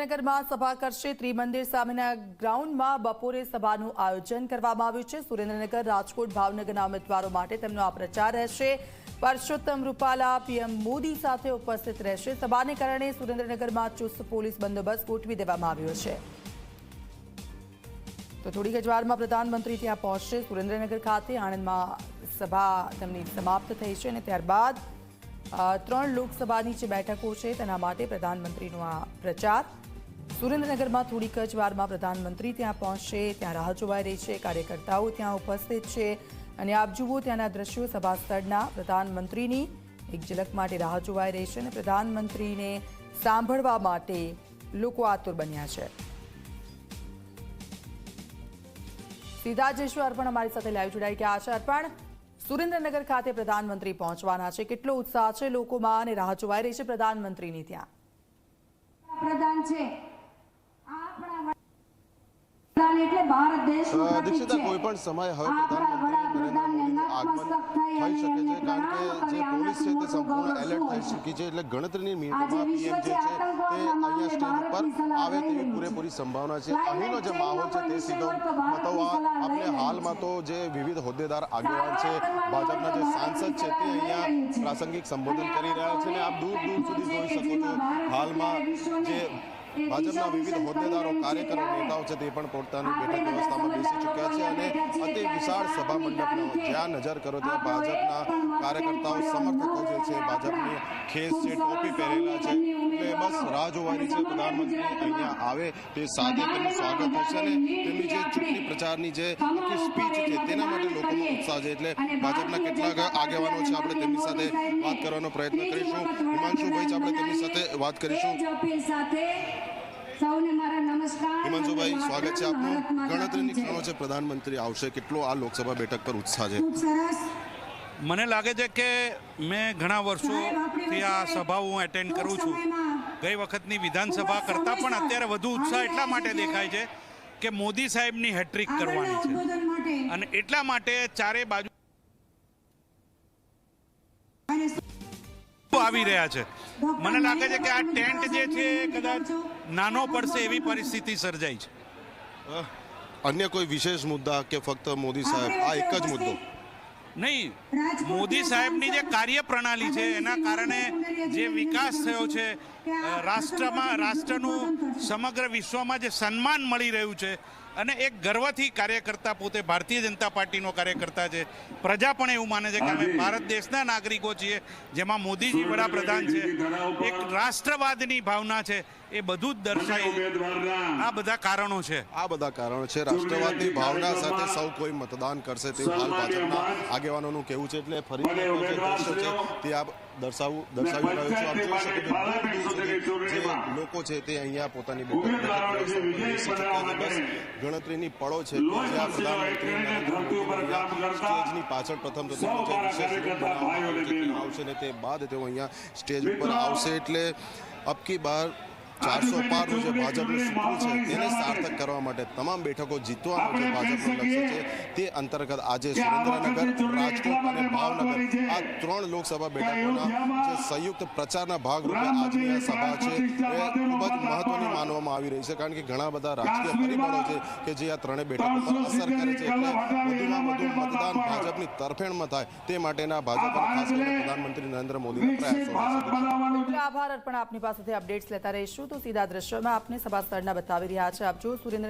સુરેન્દ્રનગરમાં સભા કરશે। ત્રિમંદિર સામેના ગ્રાઉન્ડમાં બપોરે સભાનું આયોજન કરવામાં આવ્યું છે। સુરેન્દ્રનગર, રાજકોટ, ભાવનગરના ઉમેદવારો માટે તેમનો આ પ્રચાર રહેશે। પરસોત્તમ રૂપાલા પીએમ મોદી સાથે ઉપસ્થિત રહેશે। સભાને કારણે સુરેન્દ્રનગરમાં ચુસ્ત પોલીસ બંદોબસ્ત ગોઠવી દેવામાં આવ્યો છે। તો થોડીક જ વારમાં પ્રધાનમંત્રી ત્યાં પહોંચશે। સુરેન્દ્રનગર ખાતે આણંદમાં સભા તેમની સમાપ્ત થઈ છે અને ત્યારબાદ 3 લોકસભાની જે બેઠકો છે તેના માટે પ્રધાનમંત્રીનો આ પ્રચાર। સુરેન્દ્રનગરમાં થોડીક જ વારમાં પ્રધાનમંત્રી ત્યાં પહોંચશે। ત્યાં રાહ જોવાઈ રહી છે। કાર્યકર્તાઓ ત્યાં ઉપસ્થિત છે અને આપ જુઓ ત્યાંના દ્રશ્યો સભા સ્થળના। પ્રધાનમંત્રીની એક ઝલક માટે રાહ જોવાઈ રહી છે અને પ્રધાનમંત્રીને સાંભળવા માટે લોકો આતુર બન્યા છે। સીધા જઈશું અર્પણ અમારી સાથે લાઈવ જોડાઈ ગયા છે। અર્પણ, સુરેન્દ્રનગર ખાતે પ્રધાનમંત્રી પહોંચવાના છે, કેટલો ઉત્સાહ છે લોકોમાં અને રાહ જોવાઈ રહી છે પ્રધાનમંત્રીની ત્યાં? પ્રધાન છે એટલે ભારત દેશનું પ્રતીક છે। કોઈ પણ સમય હવે પ્રધાનમંત્રી નરેન્દ્ર મોદીનું આગમન થઈ શકે છે, કારણ કે જે પોલીસ છે તે સંપૂર્ણ એલર્ટ થઈ ચૂકી છે। એટલે ગણતરીની મિનિટોમાં પીએમ જે છે તે અહીંયા સ્ટેજ ઉપર આવે તેવી પૂરેપૂરી સંભાવના છે। અહીંનો જે માહોલ છે તે સીધો બતાવવા આપણે હાલમાં તો જે વિવિધ હોદ્દેદાર આગેવાન છે, ભાજપના જે સાંસદ છે તે અહીંયા પ્રાસંગિક સંબોધન કરી રહ્યા છે અને આપ દૂર દૂર સુધી જોઈ શકો છો હાલમાં જે ભાજપના વિવિધ હોદ્દેદારો, કાર્યકરો, નેતાઓ છે તે પણ પોતાની બેઠક વ્યવસ્થામાં બેસી ચૂક્યા છે અને અતિ વિશાળ સભા મંડપનો જ્યાં નજર કરો ત્યાં ભાજપના કાર્યકર્તાઓ, સમર્થકો જે છે ભાજપની ખેસ છે, ટોપી પહેરેલા છે, એટલે બસ રાહ જોવાની છે પ્રધાનમંત્રી અહીંયા આવે તે સાથે તેમનું સ્વાગત થશે અને તેમની જે ચૂંટણી પ્રચારની જે આખી સ્પીચ છે તેના માટે લોકોનો ઉત્સાહ છે। એટલે ભાજપના કેટલાક આગેવાનો છે, આપણે તેમની સાથે વાત કરવાનો પ્રયત્ન કરીશું। હિમાંશુભાઈ છે, આપણે તેમની સાથે વાત કરીશું। હિમાંશુભાઈ, સ્વાગત છે આપનું। ગણતરીની ક્ષણો છે, પ્રધાનમંત્રી આવશે, કેટલો આ લોકસભા બેઠક પર ઉત્સાહ છે? મને લાગે છે કે મેં ઘણા વર્ષોથી આ સભા હું એટેન્ડ કરું છું। ગઈ વખતની વિધાનસભા કરતાં પણ અત્યારે વધુ ઉત્સાહ એટલા માટે દેખાય છે કે મોદી સાહેબની હેટ્રિક કરવાની છે અને એટલા માટે ચારે બાજુ આવી રહ્યા છે। મને લાગે છે કે આ ટેન્ટ જે છે કદાચ નાનો પડશે એવી પરિસ્થિતિ સર્જાઈ છે। અન્ય કોઈ વિશેષ મુદ્દા કે ફક્ત મોદી સાહેબ, આ એક જ મુદ્દો? નહીં, મોદી સાહેબની જે કાર્યપ્રણાલી છે એના કારણે જે વિકાસ થયો છે, રાષ્ટ્રનું સમગ્ર વિશ્વમાં જે સન્માન મળી રહ્યું છે અને એક ગર્વથી કાર્યકર્તા પોતે ભારતીય જનતા પાર્ટીનો કાર્યકર્તા છે। પ્રજા પણ એવું માને છે કે અમે ભારત દેશના નાગરિકો છીએ, જેમાં મોદીજી વડાપ્રધાન છે। એક રાષ્ટ્રવાદની ભાવના છે, એ બધું જ દર્શાય। આ બધા કારણો છે। આ બધા કારણો છે, રાષ્ટ્રવાદની ભાવના સાથે સૌ કોઈ મતદાન કરશે તેવું હાલ ભાજપના આગેવાનોનું કહેવું છે। એટલે ફરી જે દ્રશ્ય છે તે આપ દર્શાવી રહ્યો છો। આપ જોઈ શકો છો જે લોકો છે તે અહીંયા પોતાની ગણતરીની પળો છે જ્યાં પ્રધાનમંત્રી નરેન્દ્ર મોદી સ્ટેજની પાછળ પ્રથમ તો વિશેષ આવશે ને તે બાદ તેઓ અહીંયા સ્ટેજ ઉપર આવશે। એટલે અબકી બાર 400 પારનું જે ભાજપનું સૂત્ર છે તેને સાર્થક કરવા માટે તમામ બેઠકો જીતવાનું જે ભાજપનું લક્ષ્ય છે તે અંતર્ગત આજે સુરેન્દ્રનગર, રાજકોટ અને ભાવનગર આ 3 લોકસભા બેઠકોના જે સંયુક્ત પ્રચારના ભાગરૂપે આજની આ સભા છે એ ખૂબ જ મહત્વની માનવામાં આવી રહી છે, કારણ કે ઘણા બધા રાજકીય પરિબળો છે કે જે આ 3 બેઠકો પર અસર કરે છે। એટલે વધુમાં વધુ મતદાન ભાજપની તરફેણમાં થાય તે માટેના ભાજપ અને ખાસ કરીને પ્રધાનમંત્રી નરેન્દ્ર મોદીના પ્રયાસો છે। આભાર અર્પણ, આપની પાસેથી અપડેટ્સ લેતા રહીશું। તો સીધા દ્રશ્યોમાં આપને સભા સ્થળના બતાવી રહ્યા છે। આપ જો સુરેન્દ્ર